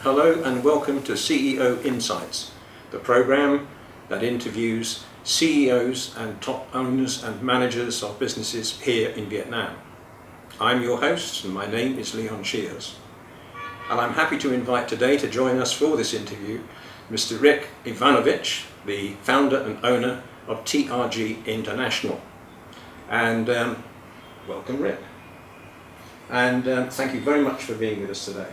Hello and welcome to CEO Insights, the program that interviews CEOs and top owners and managers of businesses here in Vietnam. I'm your host and my name is Leon Shears. And I'm happy to invite today to join us for this interview Mr. Rick Yvanovich, the founder and owner of TRG International. And welcome, Rick. And thank you very much for being with us today.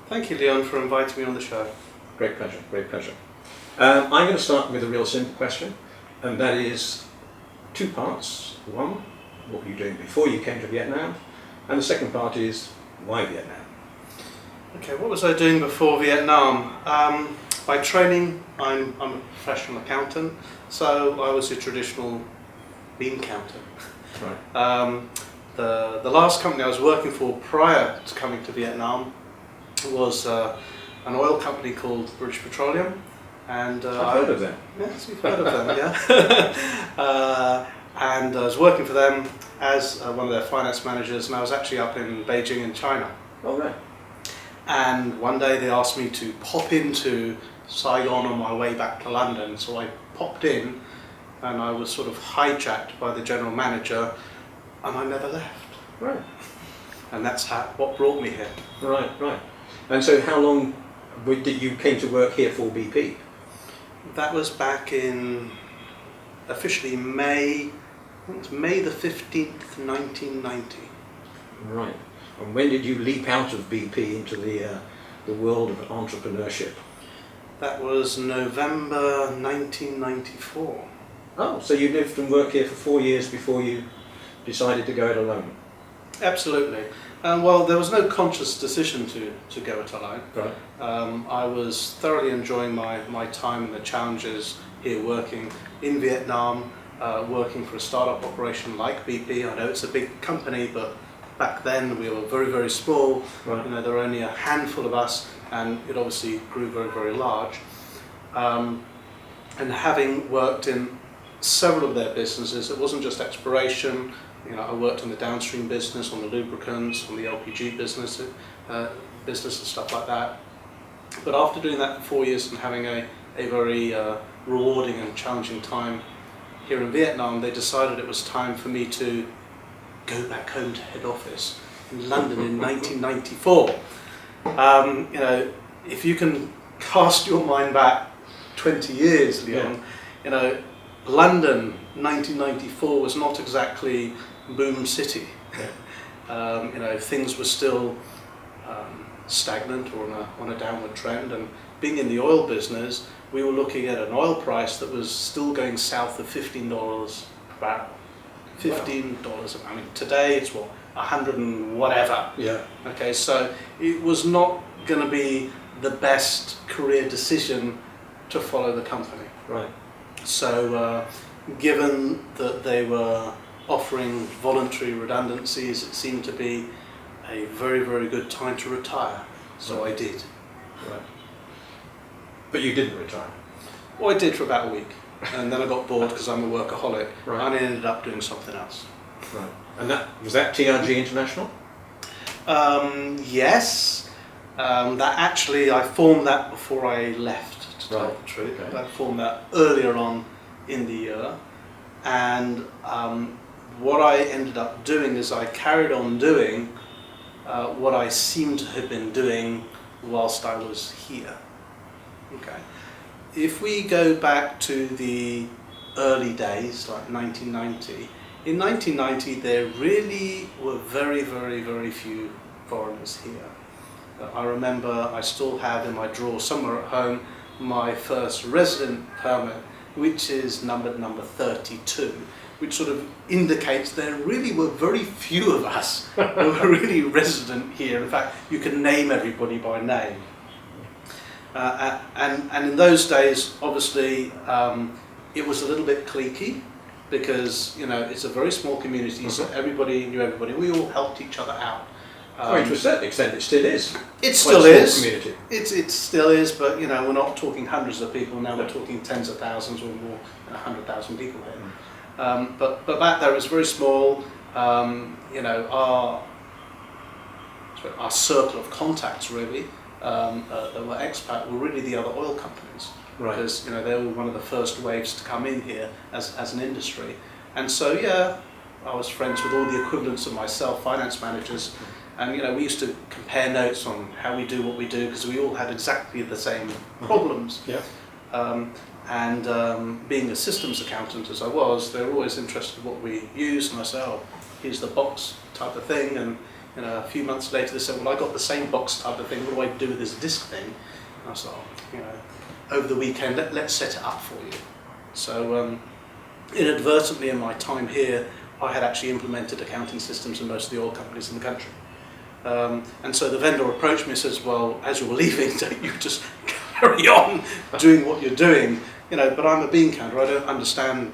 Thank you, Leon, for inviting me on the show. Great pleasure, great pleasure. I'm going to start with a real simple question, and that is two parts. One, what were you doing before you came to Vietnam? And the second part is, why Vietnam? Okay, what was I doing before Vietnam? By training, I'm a professional accountant, so I was a traditional bean counter. Right. The last company I was working for prior to coming to Vietnam was an oil company called British Petroleum. And I've heard of them. Yes, you've heard of them, yeah. And I was working for them as one of their finance managers, and I was actually up in Beijing in China. Oh, right. And one day they asked me to pop into Saigon on my way back to London, so I popped in and I was sort of hijacked by the general manager and I never left. Right. And that's what brought me here. Right, right. And so how long did you came to work here for BP? That was back in officially May, I think it was May the 15th, 1990. Right. And when did you leap out of BP into the world of entrepreneurship? That was November 1994. Oh, so you lived and worked here for 4 years before you decided to go it alone? Absolutely. Well, there was no conscious decision to go it alone. Right. I was thoroughly enjoying my time and the challenges here working in Vietnam, working for a startup operation like BP. I know it's a big company, but back then we were very, very small. Right. You know, there were only a handful of us, and it obviously grew very, very large. And having worked in several of their businesses, it wasn't just exploration. You know, I worked in the downstream business, on the lubricants, on the LPG business and stuff like that. But after doing that for 4 years and having a very rewarding and challenging time here in Vietnam, they decided it was time for me to go back home to head office in London in 1994. You know, if you can cast your mind back 20 years, Leon, Yeah. you know, London 1994 was not exactly boom city. Yeah. You know, things were still stagnant or on a downward trend, and being in the oil business, we were looking at an oil price that was still going south of $15 per barrel. $15. I mean, today it's what, 100 and whatever. Yeah. Okay, so it was not going to be the best career decision to follow the company. Right. So, given that they were offering voluntary redundancies, it seemed to be a very, very good time to retire. So I did. Right. But you didn't retire? Well, I did for about a week, and then I got bored because I'm a workaholic, Right. and I ended up doing something else. Right. And was that TRG International? Yes. That actually, I formed that before I left, to tell Right. the truth. Okay. I formed that earlier on in the year, and what I ended up doing is I carried on doing what I seem to have been doing whilst I was here. Okay. If we go back to the early days, like 1990, in 1990 there really were very, very, very few foreigners here. I remember I still have in my drawer somewhere at home my first resident permit, which is number 32, which sort of indicates there really were very few of us who were really resident here. In fact, you can name everybody by name. And in those days, obviously, it was a little bit cliquey because, you know, it's a very small community, so everybody knew everybody. We all helped each other out. To a certain extent, it still is. It still is. Community. It still is, but you know, we're not talking hundreds of people now. We're talking tens of thousands or more, 100,000 people here. But back there it was very small. You know, our circle of contacts really that were expat were really the other oil companies. Right. Because they were one of the first waves to come in here as an industry. And so yeah, I was friends with all the equivalents of myself, finance managers, and we used to compare notes on how we do what we do, because we all had exactly the same problems. Yeah. Being a systems accountant as I was, they were always interested in what we use, and I said, oh, here's the box type of thing, and a few months later they said, well, I got the same box type of thing, what do I do with this disk thing? And I said, over the weekend, let's set it up for you. So inadvertently in my time here, I had actually implemented accounting systems in most of the oil companies in the country. And so the vendor approached me and says, well, as you're leaving, don't you just carry on doing what you're doing? But I'm a bean counter, I didn't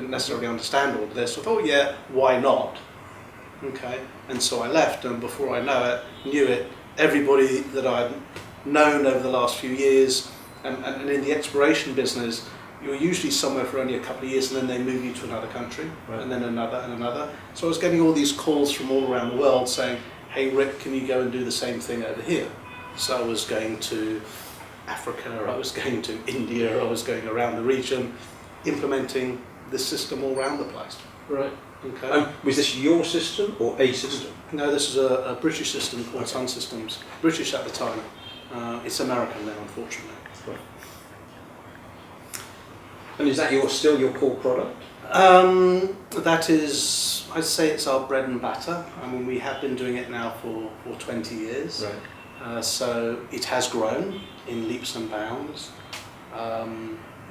necessarily understand all of this. So I thought, yeah, why not? Okay, and so I left, and before I knew it, everybody that I'd known over the last few years, and in the exploration business, you're usually somewhere for only a couple of years, and then they move you to another country, right. And then another and another. So I was getting all these calls from all around the world saying, hey Rick, can you go and do the same thing over here? So I was going to Africa, or I was going to India, or I was going around the region, implementing this system all around the place. Right. Okay. Was this your system or a system? No, this is a British system called Sun Systems. British at the time. It's American now, unfortunately. Right. And is that still your core product? That is, I'd say it's our bread and butter. I mean, we have been doing it now for 20 years. Right. So it has grown in leaps and bounds.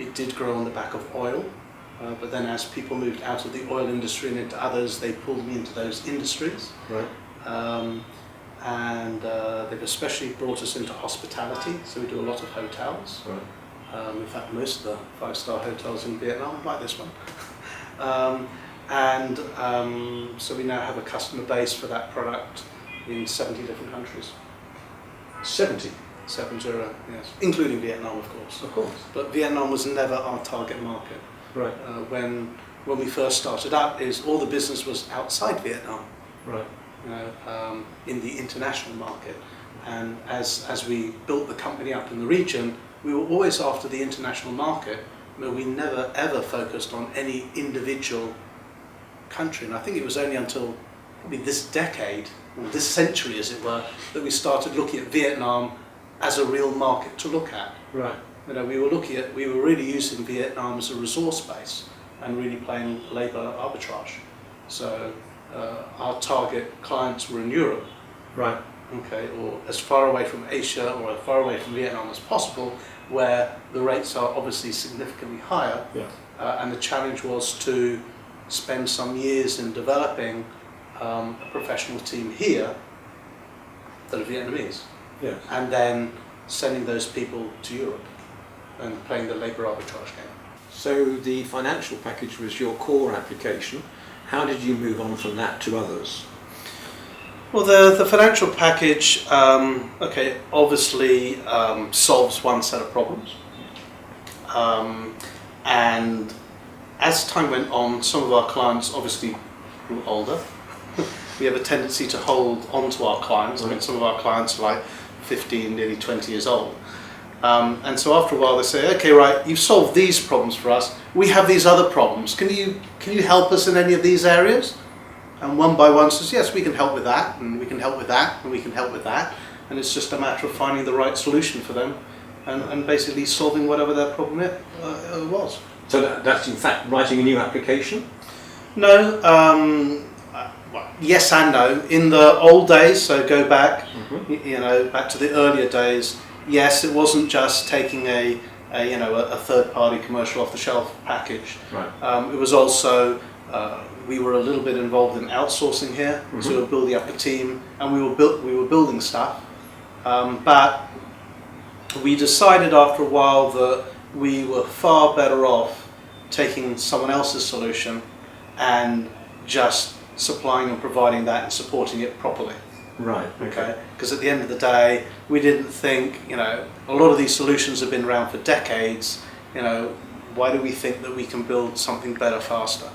It did grow on the back of oil. But then as people moved out of the oil industry and into others, they pulled me into those industries. Right. They've especially brought us into hospitality, so we do a lot of hotels. Right. In fact, most of the five-star hotels in Vietnam, like this one. So we now have a customer base for that product in 70 different countries. 70? 70, yes. Including Vietnam, of course. Of course. But Vietnam was never our target market. Right. When we first started up, all the business was outside Vietnam. Right. In the international market. And as we built the company up in the region, we were always after the international market, but we never ever focused on any individual country. And I think it was only until probably this decade, or this century as it were, that we started looking at Vietnam as a real market to look at. Right. We were really using Vietnam as a resource base and really playing labour arbitrage. So our target clients were in Europe. Right. Okay, or as far away from Asia or as far away from Vietnam as possible, where the rates are obviously significantly higher. Yeah. And the challenge was to spend some years in developing a professional team here that are Vietnamese. Yeah. And then sending those people to Europe and playing the labour arbitrage game. So the financial package was your core application. How did you move on from that to others? Well, the financial package, obviously solves one set of problems. And as time went on, some of our clients obviously grew older. We have a tendency to hold on to our clients. I mean, some of our clients are like 15, nearly 20 years old. And so after a while they say, okay, right, you've solved these problems for us. We have these other problems. Can you help us in any of these areas? And one by one says, yes, we can help with that, and we can help with that, and we can help with that. And it's just a matter of finding the right solution for them and basically solving whatever their problem was. So that's in fact writing a new application? No, yes and no. In the old days, so go back, back to the earlier days, yes, it wasn't just taking a third-party commercial off-the-shelf package. Right. It was also we were a little bit involved in outsourcing here, so we were building up a team, and we were building stuff. But we decided after a while that we were far better off taking someone else's solution and just supplying and providing that and supporting it properly. Right. Okay. Because at the end of the day, we didn't think, a lot of these solutions have been around for decades. Why do we think that we can build something better faster?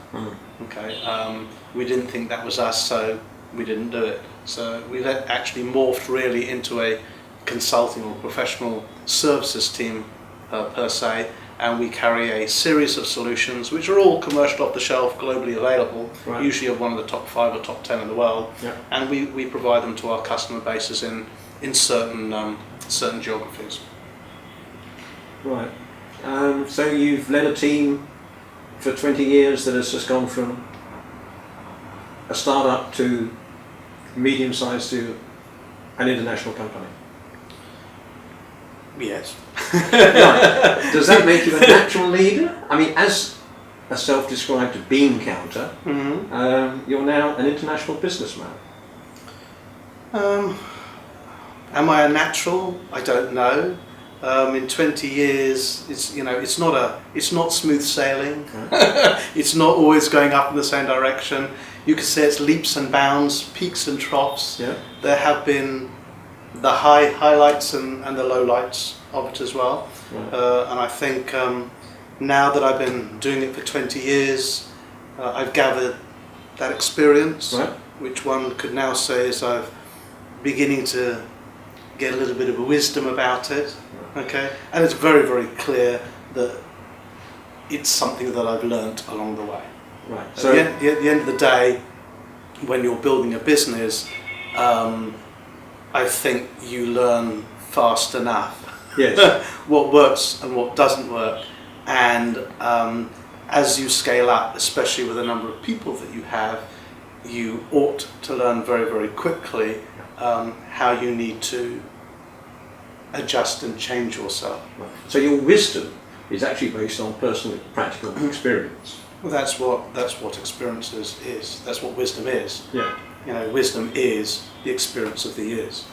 Okay. We didn't think that was us, so we didn't do it. So we've actually morphed really into a consulting or professional services team per se, and we carry a series of solutions which are all commercial off the shelf, globally available, Right. usually of one of the top 5 or top 10 in the world, Yeah. and we provide them to our customer bases in certain geographies. Right. So you've led a team for 20 years that has just gone from a startup to medium-sized to an international company. Yes. Right. Does that make you a natural leader? I mean, as a self-described bean counter, you're now an international businessman. Am I a natural? I don't know. In 20 years, it's not smooth sailing. It's not always going up in the same direction. You could say it's leaps and bounds, peaks and troughs. Yeah. There have been the highlights and the lowlights of it as well. Right. And I think now that I've been doing it for 20 years, I've gathered that experience, Right. which one could now say is I've beginning to get a little bit of a wisdom about it. Okay, and it's very, very clear that it's something that I've learnt along the way. Right. At the end of the day, when you're building a business, I think you learn fast enough Yes. what works and what doesn't work, and as you scale up, especially with the number of people that you have, you ought to learn very, very quickly how you need to adjust and change yourself. Right. So your wisdom is actually based on personal, practical experience. Well, that's what experience is. That's what wisdom is. Yeah. You know, wisdom is the experience of the years.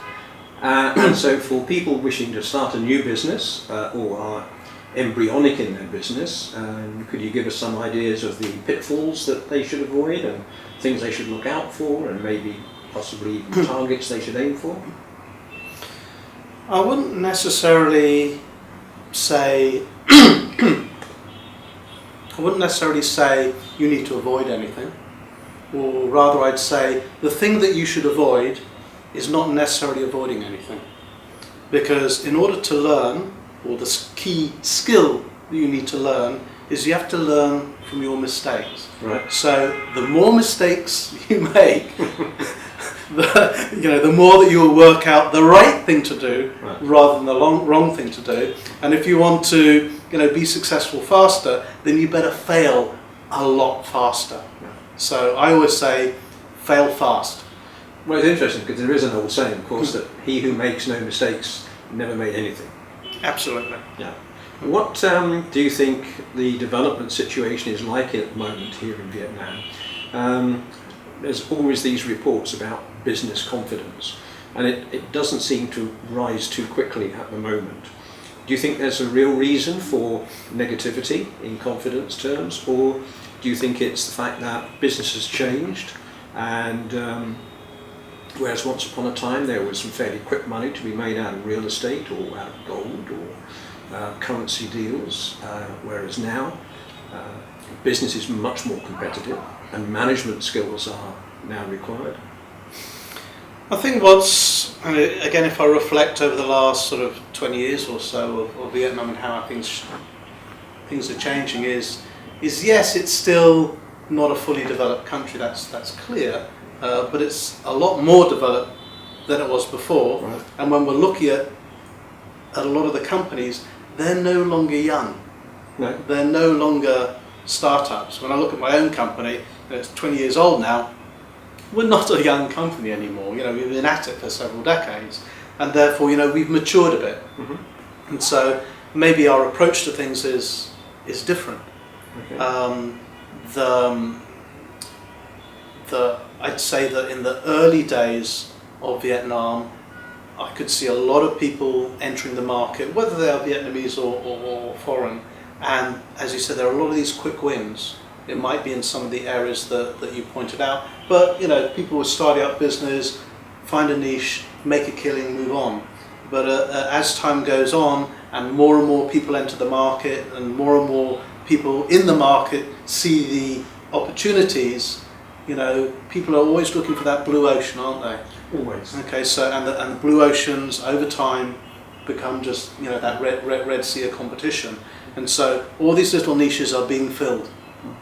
And so for people wishing to start a new business or are embryonic in their business, could you give us some ideas of the pitfalls that they should avoid and things they should look out for, and maybe possibly even targets they should aim for? I wouldn't necessarily say you need to avoid anything, or rather I'd say the thing that you should avoid is not necessarily avoiding anything, because in order to learn, or the key skill that you need to learn is you have to learn from your mistakes. Right. So the more mistakes you make, the more that you'll work out the right thing to do, Right. rather than the wrong thing to do. And if you want to, be successful faster, then you better fail a lot faster. Yeah. So I always say, fail fast. Well, it's interesting because there is an old saying, of course, that he who makes no mistakes never made anything. Absolutely. Yeah. What do you think the development situation is like at the moment here in Vietnam? There's always these reports about business confidence, and it doesn't seem to rise too quickly at the moment. Do you think there's a real reason for negativity in confidence terms, or do you think it's the fact that business has changed, and whereas once upon a time there was some fairly quick money to be made out of real estate or out of gold or currency deals, whereas now business is much more competitive and management skills are now required? I think again, if I reflect over the last sort of 20 years or so of Vietnam and how things are changing, is yes, it's still not a fully developed country, that's clear, but it's a lot more developed than it was before. Right. And when we're looking at a lot of the companies, they're no longer young. No. They're no longer startups. When I look at my own company, it's 20 years old now, we're not a young company anymore. We've been at it for several decades, and therefore, we've matured a bit. Mm-hmm. And so maybe our approach to things is different. Okay. I'd say that in the early days of Vietnam, I could see a lot of people entering the market, whether they are Vietnamese or foreign, and as you said, there are a lot of these quick wins. It might be in some of the areas that you pointed out, but people will start out business, find a niche, make a killing, move on. But as time goes on and more people enter the market and more people in the market see the opportunities, you know, people are always looking for that blue ocean, aren't they? Always. Okay, so and the blue oceans over time become just, you know, that red sea of competition, and so all these little niches are being filled.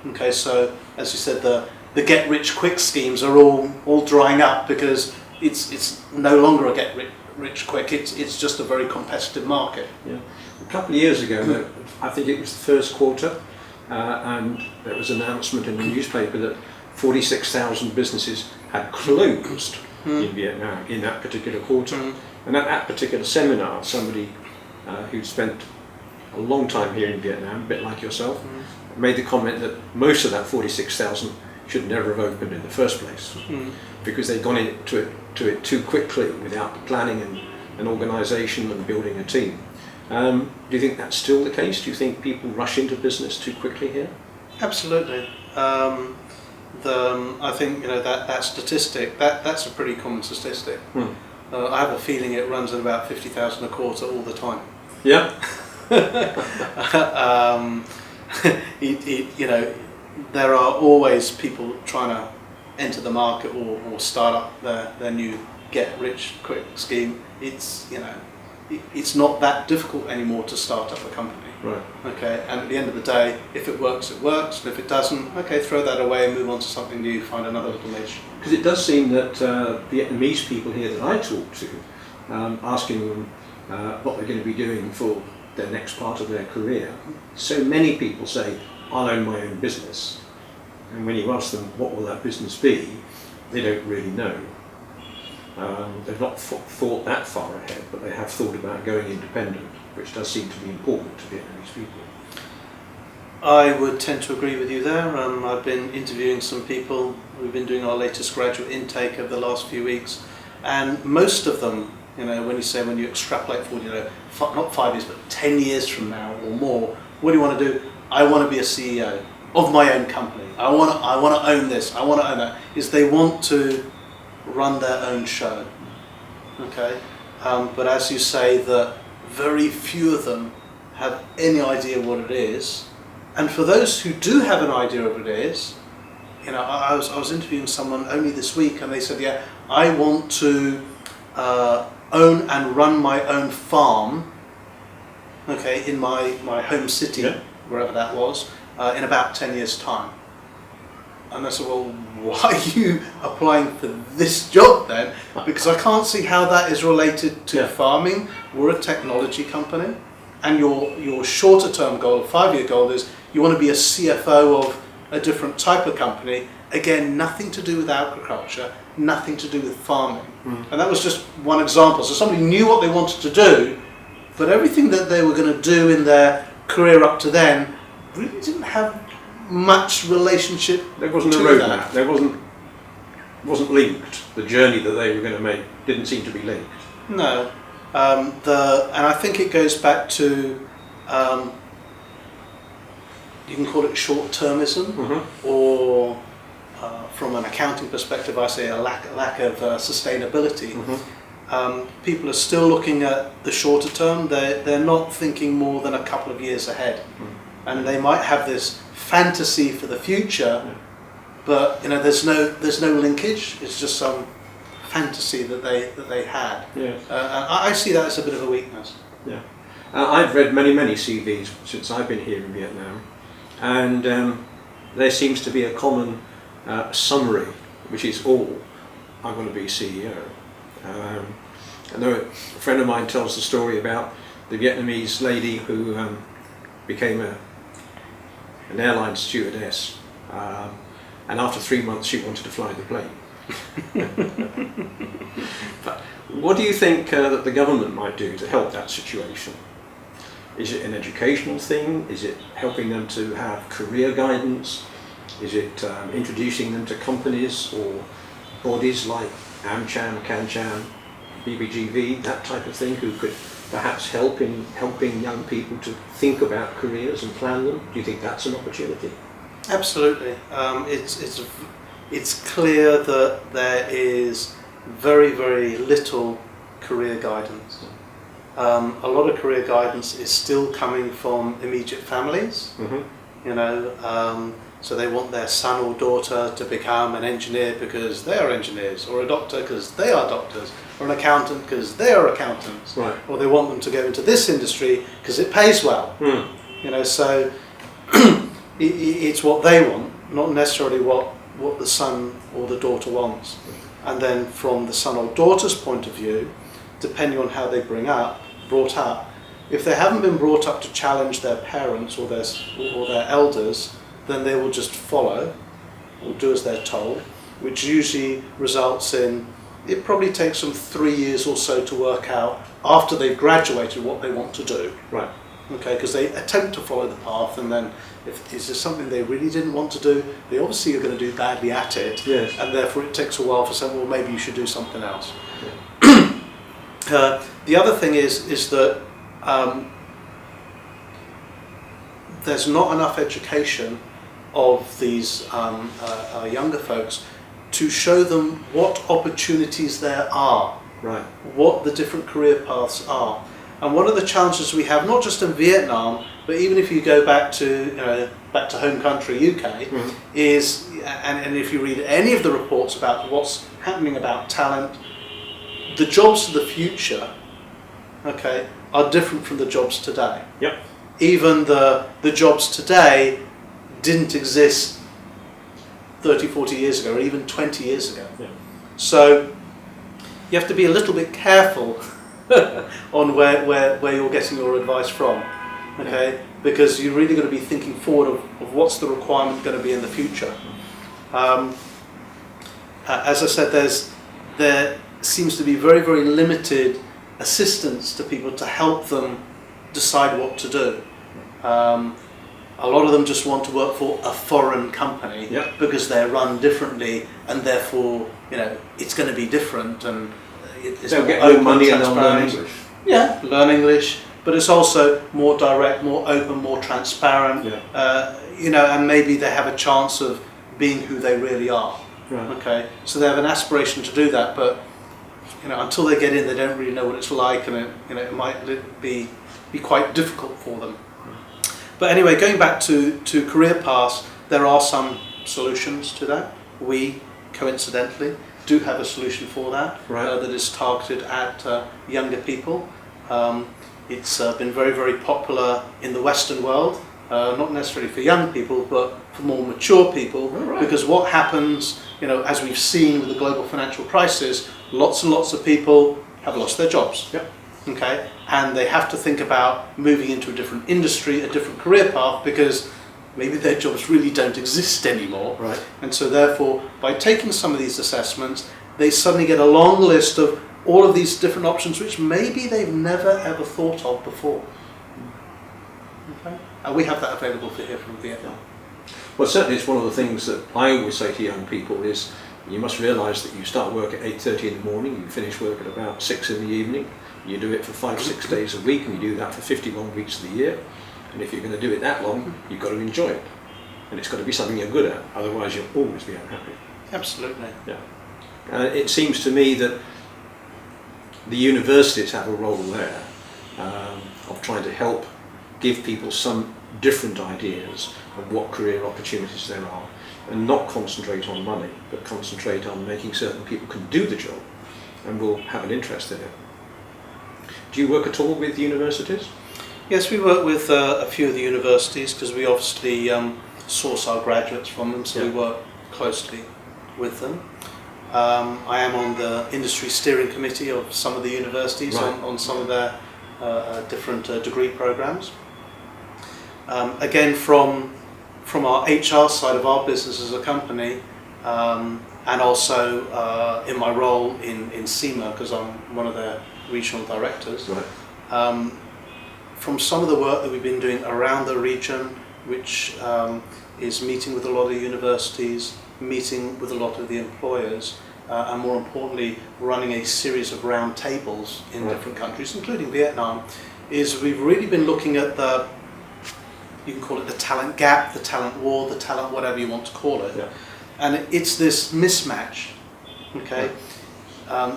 Okay, so as you said, the get rich quick schemes are all drying up because it's no longer a get rich quick. It's just a very competitive market. Yeah. A couple of years ago, I think it was the first quarter, and there was an announcement in the newspaper that 46,000 businesses had closed in Vietnam in that particular quarter. And at that particular seminar, somebody who spent a long time here in Vietnam, a bit like yourself, made the comment that most of that 46,000 should never have opened in the first place because they'd gone into it too quickly without planning and organisation and building a team. Do you think that's still the case? Do you think people rush into business too quickly here? Absolutely. I think, you know, that statistic, that's a pretty common statistic. I have a feeling it runs at about 50,000 a quarter all the time. Yeah. You know, there are always people trying to enter the market or start up their new get rich quick scheme. It's, you know, it's not that difficult anymore to start up a company. Right. Okay, and at the end of the day, if it works, it works, and if it doesn't, okay, throw that away and move on to something new, find another little niche. Because it does seem that Vietnamese people here that I talk to, asking them what they're going to be doing for their next part of their career, so many people say, I'll own my own business. And when you ask them what will that business be, they don't really know. They've not thought that far ahead, but they have thought about going independent, which does seem to be important to Vietnamese people. I would tend to agree with you there. I've been interviewing some people. We've been doing our latest graduate intake over the last few weeks, and most of them, you know, when you extrapolate forward, you know, not 5 years, but 10 years from now or more, what do you want to do? I want to be a CEO of my own company. I want to own this. I want to own that. Is they want to run their own show. Okay, but as you say, that very few of them have any idea what it is. And for those who do have an idea of what it is, you know, I was interviewing someone only this week, and they said, yeah, I want to own and run my own farm, okay, in my home city, wherever that was, in about 10 years' time. And I said, well, why are you applying for this job then? Because I can't see how that is related to farming. We're a technology company, and your shorter term goal, 5-year goal, is you want to be a CFO of a different type of company. Again, nothing to do with agriculture, nothing to do with farming. And that was just one example. So somebody knew what they wanted to do, but everything that they were going to do in their career up to then really didn't have much relationship. There wasn't a roadmap. There wasn't linked. The journey that they were going to make didn't seem to be linked. No, and I think it goes back to you can call it short-termism, or from an accounting perspective, I say a lack of sustainability. People are still looking at the shorter term. They're not thinking more than a couple of years ahead, and they might have this fantasy for the future, but you know, there's no linkage. It's just some fantasy that they had. I see that as a bit of a weakness. I've read many CVs since I've been here in Vietnam, and there seems to be a common summary, which is all, I want to be CEO. I know a friend of mine tells the story about the Vietnamese lady who became an airline stewardess, and after 3 months she wanted to fly the plane. But what do you think that the government might do to help that situation? Is it an educational thing? Is it helping them to have career guidance? Is it introducing them to companies or bodies like AmCham, CanCham, BBGV, that type of thing, who could perhaps help in helping young people to think about careers and plan them? Do you think that's an opportunity? Absolutely. It's clear that there is very little career guidance. A lot of career guidance is still coming from immediate families. You know, So they want their son or daughter to become an engineer because they are engineers, or a doctor because they are doctors, or an accountant because they are accountants, Right. or they want them to go into this industry because it pays well. Mm. You know, so it's what they want, not necessarily what the son or the daughter wants. And then from the son or daughter's point of view, depending on how they brought up, if they haven't been brought up to challenge their parents or their elders, then they will just follow or do as they're told, which usually results in, it probably takes them 3 years or so to work out after they've graduated what they want to do. Right. Okay, because they attempt to follow the path, and then if is there something they really didn't want to do, they obviously are going to do badly at it, Yes. and therefore it takes a while for saying, well, maybe you should do something else. Yeah. The other thing is that there's not enough education of these younger folks to show them what opportunities there are, Right. what the different career paths are. And one of the challenges we have, not just in Vietnam, but even if you go back to home country UK, Mhm. is, and if you read any of the reports about what's happening about talent, the jobs of the future, okay, are different from the jobs today. Yep. Even the jobs today didn't exist 30, 40 years ago, or even 20 years ago. Yeah. So you have to be a little bit careful on where you're getting your advice from, okay? Because you're really going to be thinking forward of what's the requirement going to be in the future. As I said, there seems to be very, very limited assistance to people to help them decide what to do. A lot of them just want to work for a foreign company. Yep. Because they're run differently, and therefore, it's going to be different, and it's They'll more get more open, money and they'll learn transparent. English. Yeah, learn English, but it's also more direct, more open, more transparent. Yeah. And maybe they have a chance of being who they really are. Right. Okay, so they have an aspiration to do that, but until they get in, they don't really know what it's like, and it might be quite difficult for them. But anyway, going back to career paths, there are some solutions to that. We, coincidentally, do have a solution for that, Right. that is targeted at younger people. It's been very, very popular in the Western world, not necessarily for young people, but for more mature people. Oh, right. Because what happens, as we've seen with the global financial crisis, lots and lots of people have lost their jobs. Yep. Okay, and they have to think about moving into a different industry, a different career path, because maybe their jobs really don't exist anymore. Right. And so therefore, by taking some of these assessments, they suddenly get a long list of all of these different options which maybe they've never ever thought of before. Okay? And we have that available for here from Vietnam. Well, certainly it's one of the things that I always say to young people is you must realise that you start work at 8:30 in the morning, you finish work at about 6 in the evening, you do it for 5-6 days a week, and you do that for 51 weeks of the year. And if you're going to do it that long, you've got to enjoy it. And it's got to be something you're good at, otherwise you'll always be unhappy. Absolutely. Yeah. It seems to me that the universities have a role there of trying to help give people some different ideas of what career opportunities there are, and not concentrate on money, but concentrate on making certain people can do the job and will have an interest in it. Do you work at all with universities? Yes, we work with a few of the universities because we obviously source our graduates from them, so we work closely with them. I am on the industry steering committee of some of the universities, Right. on some of their different degree programs. Again, from our HR side of our business as a company, and also in my role in SEMA, because I'm one of their regional directors. Right. From some of the work that we've been doing around the region, which is meeting with a lot of universities, meeting with a lot of the employers, and more importantly, running a series of round tables in Right. different countries, including Vietnam, is we've really been looking at you can call it the talent gap, the talent war, the talent whatever you want to call it. Yeah. And it's this mismatch, okay?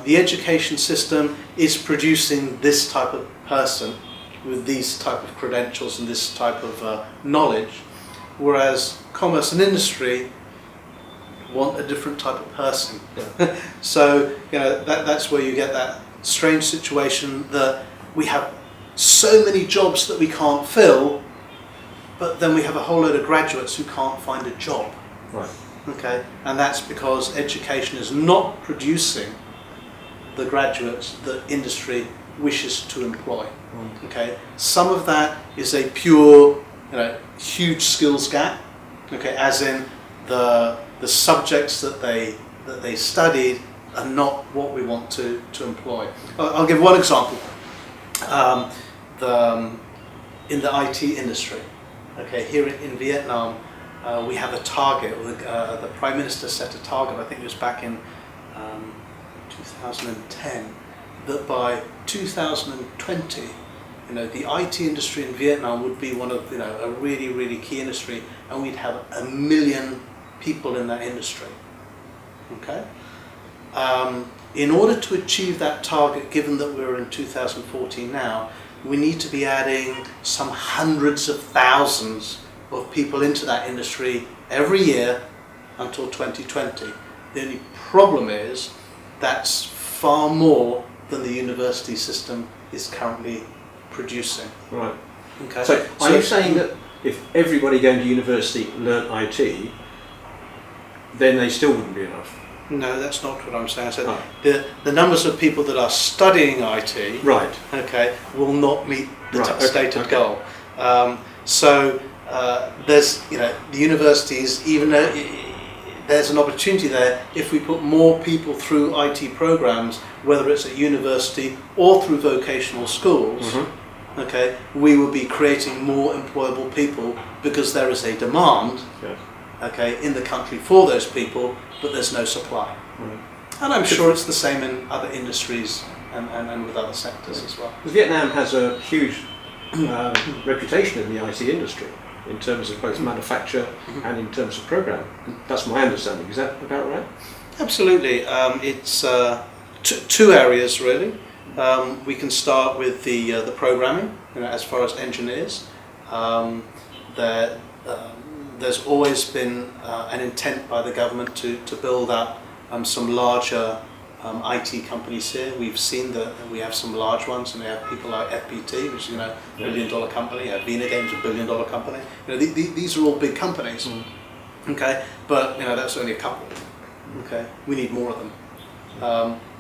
The education system is producing this type of person with these type of credentials and this type of knowledge, whereas commerce and industry want a different type of person. Yeah. So that's where you get that strange situation that we have so many jobs that we can't fill, but then we have a whole load of graduates who can't find a job. Right. Okay, and that's because education is not producing the graduates that industry wishes to employ. Okay, some of that is a pure, huge skills gap. Okay, as in the subjects that they studied are not what we want to employ. I'll give one example. In the IT industry, okay, here in Vietnam, we have a target. The Prime Minister set a target. I think it was back in 2010, that by 2020, the IT industry in Vietnam would be one of a really, really key industry, and we'd have 1 million people in that industry. Okay. In order to achieve that target, given that we're in 2014 now, we need to be adding some hundreds of thousands of people into that industry every year until 2020. The only problem is that's far more than the university system is currently producing. Right. Okay. So are you saying that if everybody going to university learnt IT, then they still wouldn't be enough? No, that's not what I'm saying. I said Oh. the numbers of people that are studying IT, Right. okay, will not meet the Right, stated okay. goal. There's the universities, even though there's an opportunity there, if we put more people through IT programs, whether it's at university or through vocational schools, okay, we will be creating more employable people because there is a demand, Yes. okay, in the country for those people, but there's no supply. Right. And I'm sure it's the same in other industries and with other sectors as well. Vietnam has a huge reputation in the IT industry in terms of both manufacture and in terms of program. That's my understanding. Is that about right? Absolutely. It's two areas really. We can start with the programming. As far as engineers, there's always been an intent by the government to build up some larger IT companies here. We've seen that we have some large ones, and we have people like FPT, which is $1 billion company. Vina Games, $1 billion company. These are all big companies. Okay, but that's only a couple. Okay, we need more of them.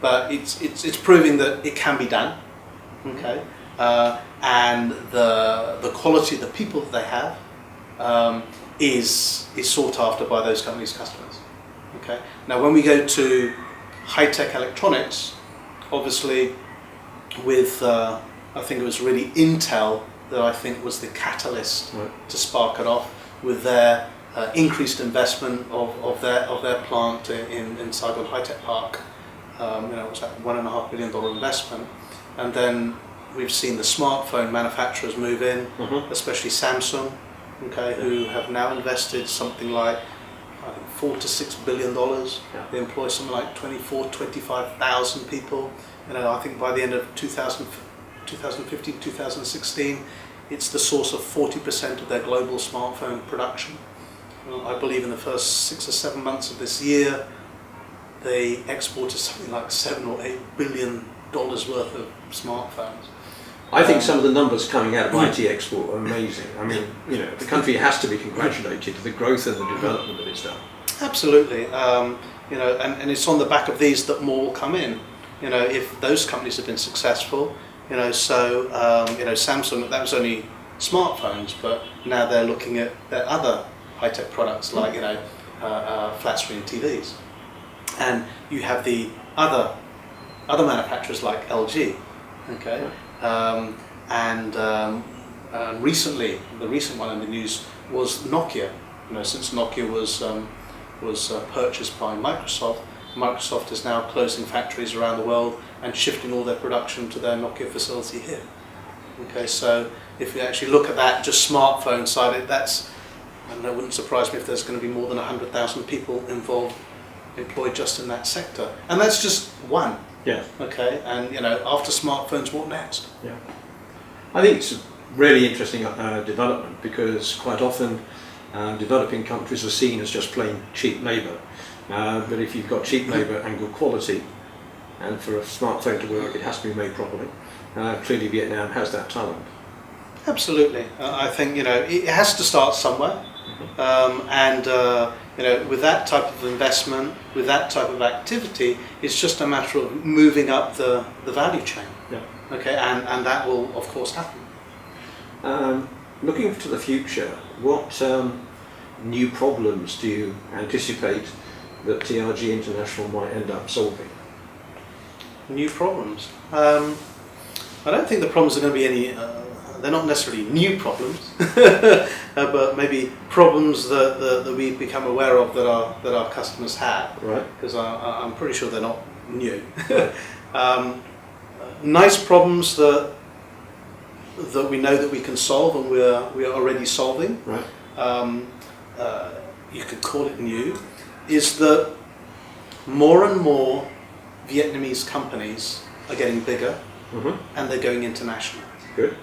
But it's proving that it can be done. Okay, and the quality of the people that they have is sought after by those companies' customers. Okay, now when we go to high-tech electronics, obviously with I think it was really Intel that I think was the catalyst to spark it off with their increased investment of their plant in Saigon High-Tech Park. It was that $1.5 billion investment, and then we've seen the smartphone manufacturers move in, especially Samsung, okay, who have now invested something like I think $4 to $6 billion. They employ something like 25,000 people. I think by the end of 2015, 2016, it's the source of 40% of their global smartphone production. I believe in the first 6 or 7 months of this year, they exported something like $7 or $8 billion worth of smartphones. I think some of the numbers coming out of IT export are amazing. I mean, the country has to be congratulated for the growth and the development that it's done. Absolutely. And it's on the back of these that more will come in. If those companies have been successful, Samsung, that was only smartphones, but now they're looking at their other high-tech products like, flat screen TVs. And you have the other manufacturers like LG, okay? Recently, the recent one in the news was Nokia. Since Nokia was purchased by Microsoft, Microsoft is now closing factories around the world and shifting all their production to their Nokia facility here. Okay, so if you actually look at that, just smartphone side, it wouldn't surprise me if there's going to be more than 100,000 people employed just in that sector, and that's just one. Yeah. Okay, and after smartphones, what next? Yeah. I think it's a really interesting development because quite often Developing countries are seen as just plain cheap labour. But if you've got cheap labour and good quality, and for a smartphone to work, it has to be made properly. Clearly, Vietnam has that talent. Absolutely. I think it has to start somewhere, and with that type of investment, with that type of activity, it's just a matter of moving up the value chain. Yeah. Okay, and that will of course happen. Looking to the future, what new problems do you anticipate that TRG International might end up solving? New problems. I don't think the problems are going to be any. They're not necessarily new problems, but maybe problems that we become aware of that our customers have. Right. Because I'm pretty sure they're not new. Nice problems that we know that we can solve and we are already solving. Right. You could call it new. Is that more and more Vietnamese companies are getting bigger, and they're going international. Good.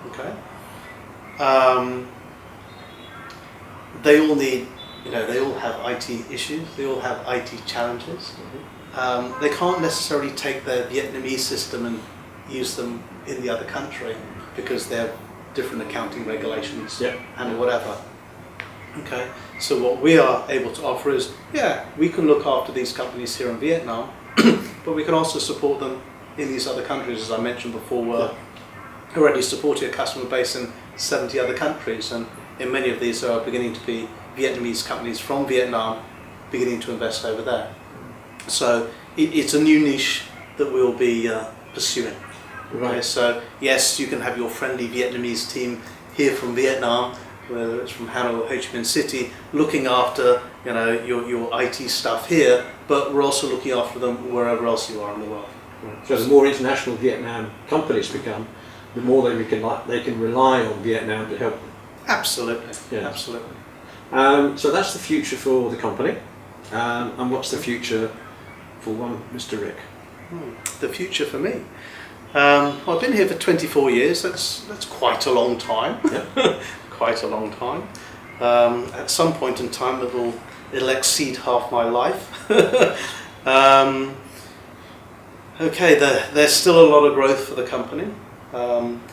Okay. They all need, they all have IT issues. They all have IT challenges. They can't necessarily take their Vietnamese system and use them in the other country because they have different accounting regulations and whatever. Okay. So what we are able to offer is, we can look after these companies here in Vietnam, but we can also support them in these other countries. As I mentioned before, we're already supporting a customer base in 70 other countries, and in many of these are beginning to be Vietnamese companies from Vietnam beginning to invest over there. So it's a new niche that we'll be pursuing. Right. Okay, so yes, you can have your friendly Vietnamese team here from Vietnam, whether it's from Hanoi or Ho Chi Minh City, looking after your IT stuff here, but we're also looking after them wherever else you are in the world. Right. So the more international Vietnam companies become, the more they can rely on Vietnam to help them. Absolutely. Yes. Absolutely. So that's the future for the company. And what's the future for one Mr. Rick? The future for me. I've been here for 24 years. That's quite a long time. Yeah. Quite a long time. At some point in time, it'll exceed half my life. There's still a lot of growth for the company,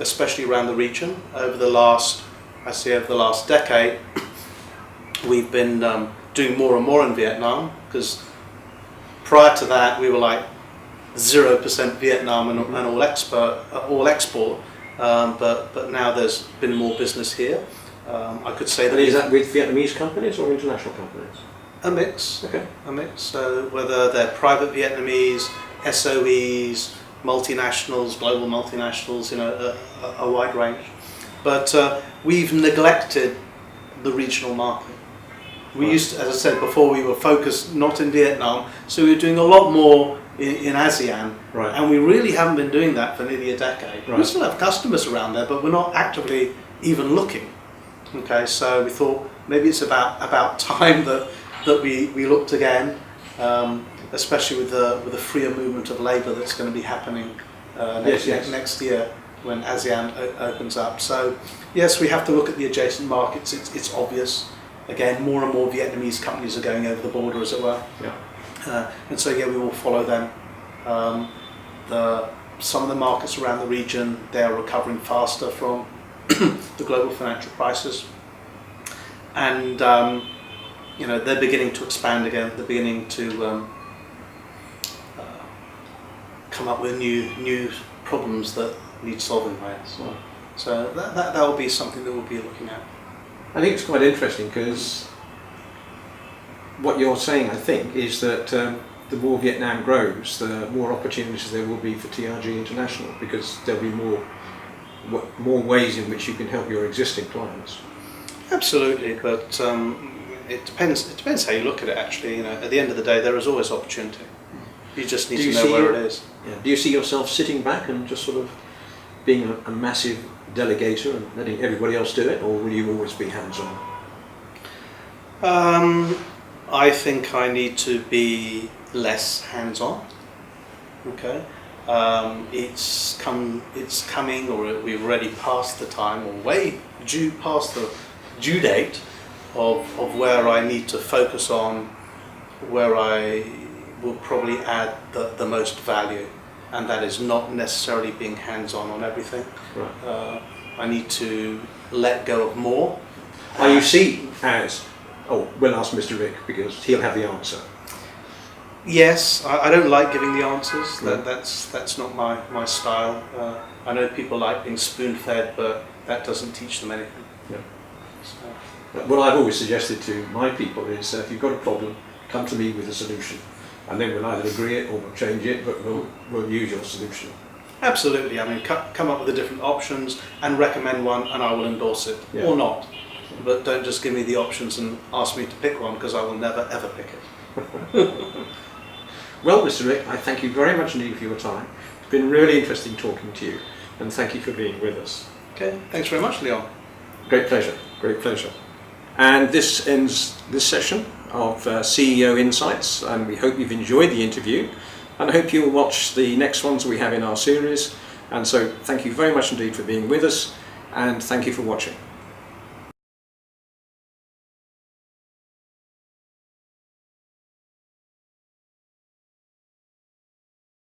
especially around the region. Over the last decade, we've been doing more and more in Vietnam, because prior to that we were like 0% Vietnam and all export. But now there's been more business here. I could say that. And is that with Vietnamese companies or international companies? A mix. Okay. A mix. So whether they're private Vietnamese, SOEs, multinationals, global multinationals, a wide range. But we've neglected the regional market. We used to, as I said before, we were focused not in Vietnam, so we were doing a lot more in ASEAN, right. And we really haven't been doing that for nearly a decade. Right. We still have customers around there, but we're not actively even looking. Okay, so we thought maybe it's about time that we looked again, especially with the freer movement of labour that's going to be happening next year when ASEAN opens up. So yes, we have to look at the adjacent markets. It's obvious. Again, more and more Vietnamese companies are going over the border, as it were. Yeah. And so we will follow them. Some of the markets around the region, they are recovering faster from the global financial crisis, and they're beginning to expand again. They're beginning to come up with new problems that need solving by us. So that will be something that we'll be looking at. I think it's quite interesting, because what you're saying, I think, is that the more Vietnam grows, the more opportunities there will be for TRG International, because there'll be more ways in which you can help your existing clients. Absolutely, but it depends how you look at it. Actually, at the end of the day, there is always opportunity. You just need to know where it is. Yeah. Do you see yourself sitting back and just sort of being a massive delegator and letting everybody else do it, or will you always be hands-on? I think I need to be less hands-on. Okay, it's coming, or we've already passed the time, or way past the due date, of where I need to focus on, where I will probably add the most value, and that is not necessarily being hands-on on everything. Right. I need to let go of more. Are you seen as, we'll ask Mr. Rick because he'll have the answer. Yes, I don't like giving the answers. Right. That's not my style. I know people like being spoon-fed, but that doesn't teach them anything. Yeah. So. What I've always suggested to my people is if you've got a problem, come to me with a solution. And then we'll either agree it or we'll change it, but we'll use your solution. Absolutely. I mean, come up with the different options and recommend one, and I will endorse it, Yeah. or not. But don't just give me the options and ask me to pick one, because I will never ever pick it. Well, Mr. Rick, I thank you very much indeed for your time. It's been really interesting talking to you, and thank you for being with us. Okay. Thanks very much, Leon. Great pleasure. Great pleasure. And this ends this session of CEO Insights, and we hope you've enjoyed the interview, and I hope you'll watch the next ones we have in our series. And so thank you very much indeed for being with us, and thank you for watching.